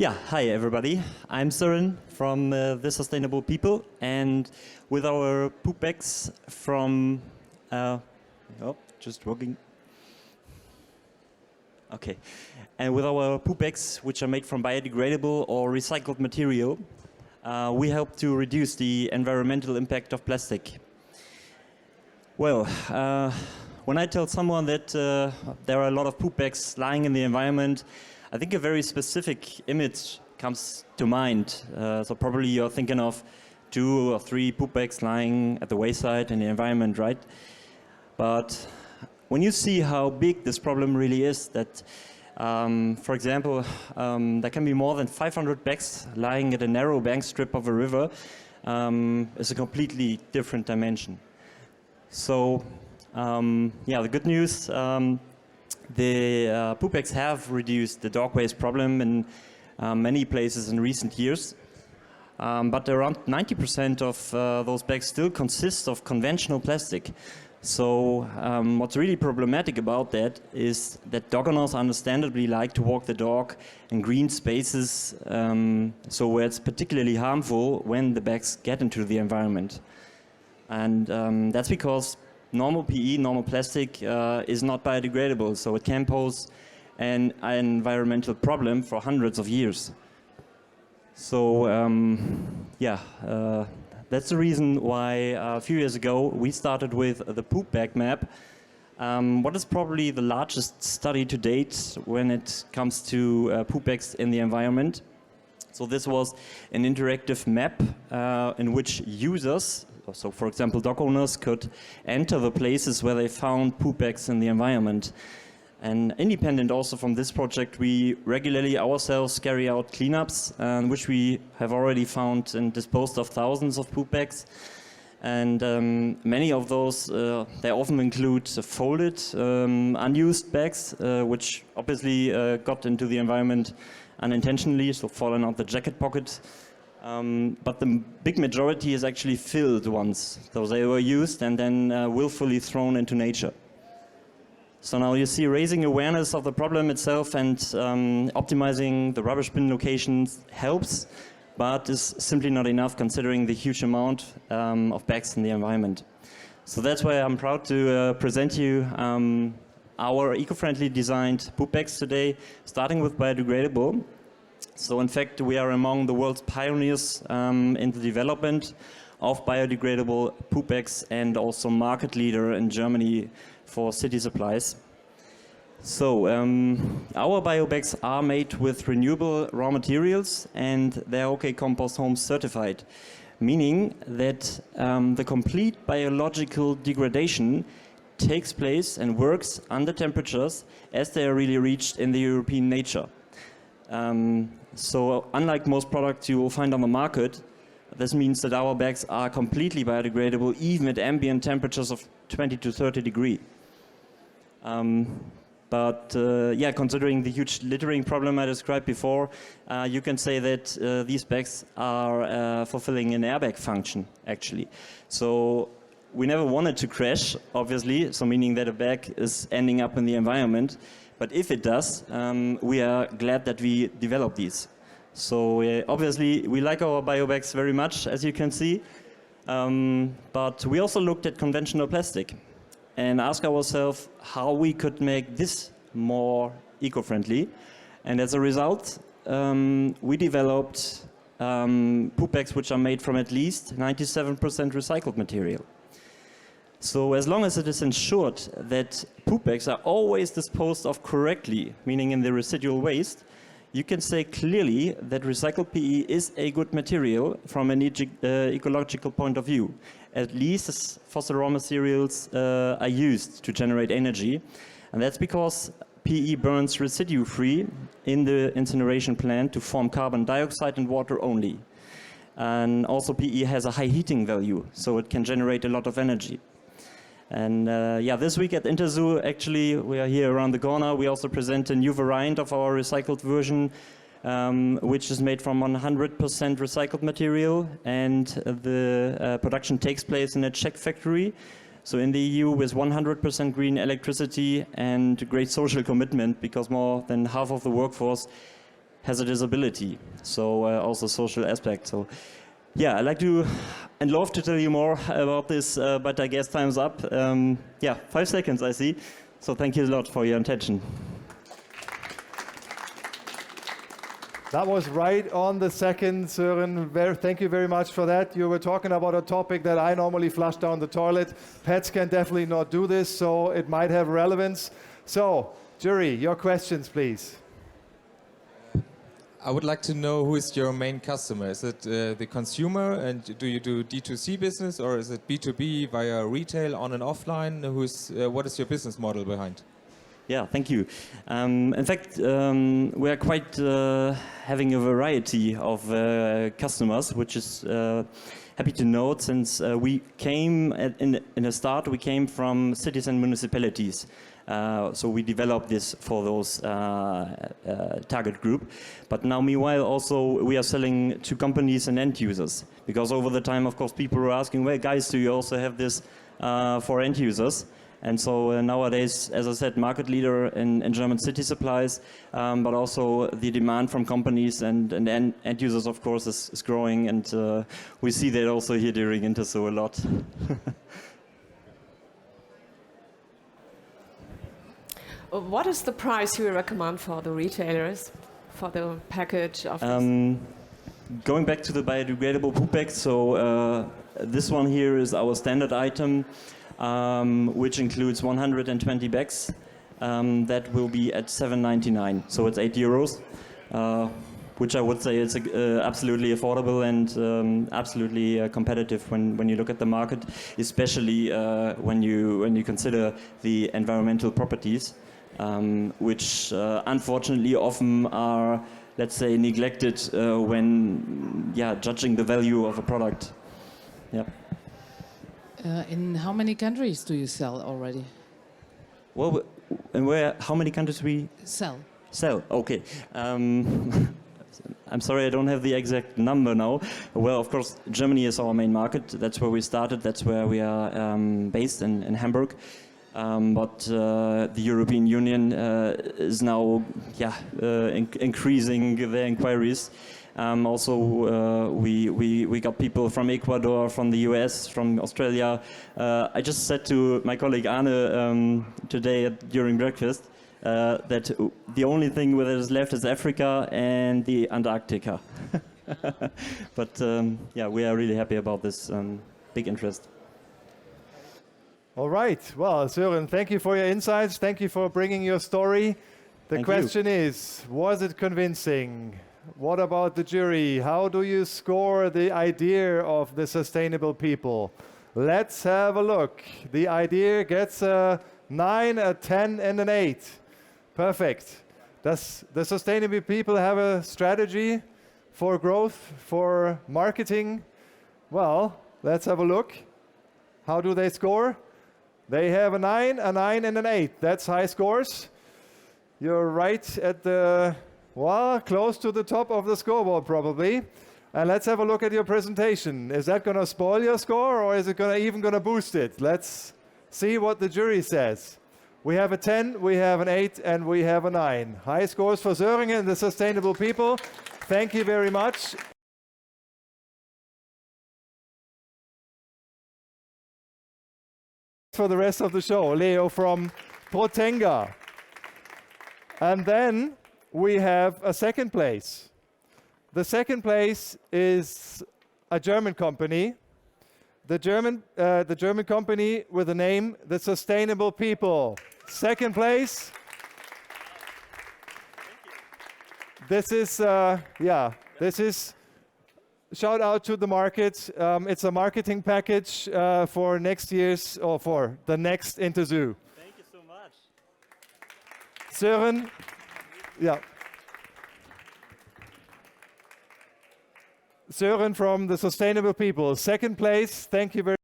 Yeah, hi everybody. I'm Søren from The Sustainable People, and with our poop bags from, just walking. Okay, and with our poop bags, which are made from biodegradable or recycled material, we help to reduce the environmental impact of plastic. Well, when I tell someone that there are a lot of poop bags lying in the environment, I think a very specific image comes to mind. So probably you're thinking of 2 or 3 poop bags lying at the wayside in the environment, right? But when you see how big this problem really is, that, for example, there can be more than 500 bags lying at a narrow bank strip of a river, is a completely different dimension. So, the good news, the poop bags have reduced the dog waste problem in many places in recent years, but around 90% of those bags still consist of conventional plastic. So what's really problematic about that is that dog owners understandably like to walk the dog in green spaces, so where it's particularly harmful when the bags get into the environment. And that's because normal PE, normal plastic, is not biodegradable, so it can pose an environmental problem for hundreds of years. So, that's the reason why a few years ago we started with the poop bag map. What is probably the largest study to date when it comes to poop bags in the environment. So this was an interactive map in which users, so for example dog owners, could enter the places where they found poop bags in the environment. And independent also from this project, we regularly ourselves carry out cleanups, which we have already found and disposed of thousands of poop bags. And many of those, they often include folded, unused bags, which obviously got into the environment unintentionally, so fallen out the jacket pocket. But the big majority is actually filled ones. So they were used and then willfully thrown into nature. So now you see raising awareness of the problem itself and optimizing the rubbish bin locations helps, but is simply not enough considering the huge amount of bags in the environment. So that's why I'm proud to present you our eco-friendly designed poop bags today, starting with biodegradable. So in fact, we are among the world's pioneers in the development of biodegradable poop bags and also market leader in Germany for city supplies. So our bio bags are made with renewable raw materials and they're OK Compost Home certified, meaning that the complete biological degradation takes place and works under temperatures as they are really reached in the European nature. So unlike most products you will find on the market, this means that our bags are completely biodegradable even at ambient temperatures of 20 to 30 degrees. Considering the huge littering problem I described before, you can say that these bags are fulfilling an airbag function, actually. So we never wanted to crash, obviously, so meaning that a bag is ending up in the environment. But if it does, we are glad that we developed these. So obviously, we like our bio bags very much, as you can see. But we also looked at conventional plastic and asked ourselves how we could make this more eco-friendly. And as a result, we developed poop bags which are made from at least 97% recycled material. So as long as it is ensured that poop bags are always disposed of correctly, meaning in the residual waste, you can say clearly that recycled PE is a good material from an ecological point of view, at least as fossil raw materials are used to generate energy. And that's because PE burns residue-free in the incineration plant to form carbon dioxide and water only. And also PE has a high heating value, so it can generate a lot of energy. And this week at Interzoo, actually, we are here around the corner. We also present a new variant of our recycled version, which is made from 100% recycled material. And the production takes place in a Czech factory. So in the EU with 100% green electricity and great social commitment, because more than half of the workforce has a disability, so also social aspect. So yeah, I'd like to and love to tell you more about this, but I guess time's up. Yeah, 5 seconds I see. So thank you a lot for your attention. That was right on the second, Søren. Thank you very much for that. You were talking about a topic that I normally flush down the toilet. Pets can definitely not do this, so it might have relevance. So, jury, your questions, please. I would like to know who is your main customer. Is it the consumer, and do you do D2C business, or is it B2B via retail, on and offline? What is your business model behind? Yeah, thank you. In fact, we are quite having a variety of customers, which is happy to note, since we came in a start, we came from cities and municipalities. So we developed this for those target group. But now, meanwhile, also we are selling to companies and end users. Because over the time, of course, people were asking, well, guys, do you also have this for end users? And so nowadays, as I said, market leader in German city supplies, but also the demand from companies and end users, of course, is growing. And we see that also here during Interzoo a lot. What is the price you recommend for the retailers for the package of this? Going back to the biodegradable poop bags, so this one here is our standard item, which includes 120 bags. That will be at 7.99, so it's €8, which I would say is absolutely affordable and absolutely competitive when you look at the market, especially when you consider the environmental properties. Which unfortunately often are, let's say, neglected when judging the value of a product. Yeah. In how many countries do you sell already? Well, and how many countries we sell? Okay. I'm sorry, I don't have the exact number now. Well, of course, Germany is our main market. That's where we started. That's where we are based in Hamburg. But the European Union is now increasing their inquiries. Also, we got people from Ecuador, from the US, from Australia. I just said to my colleague Arne today during breakfast that the only thing that is left is Africa and the Antarctica. But yeah, we are really happy about this big interest. All right. Well, Søren, thank you for your insights. Thank you for bringing your story. The question is, was it convincing? What about the jury? How do you score the idea of the sustainable people? Let's have a look. The idea gets a 9, a 10, and an 8. Perfect. Does the sustainable people have a strategy for growth, for marketing? Well, let's have a look. How do they score? They have a 9, and an 8. That's high scores. You're right at the, well, close to the top of the scoreboard probably. And let's have a look at your presentation. Is that going to spoil your score, or is it even going to boost it? Let's see what the jury says. We have a 10, we have an 8, and we have a 9. High scores for Søren and the sustainable people. Thank you very much. For the rest of the show, Leo from Protenga. And then we have a second place. The second place is a German company. The German company with the name The Sustainable People. Second place. This is, this is, shout out to the market. It's a marketing package for next year's, or for the next Interzoo. Thank you so much. Søren, yeah. Søren from The Sustainable People. Second place, thank you very much.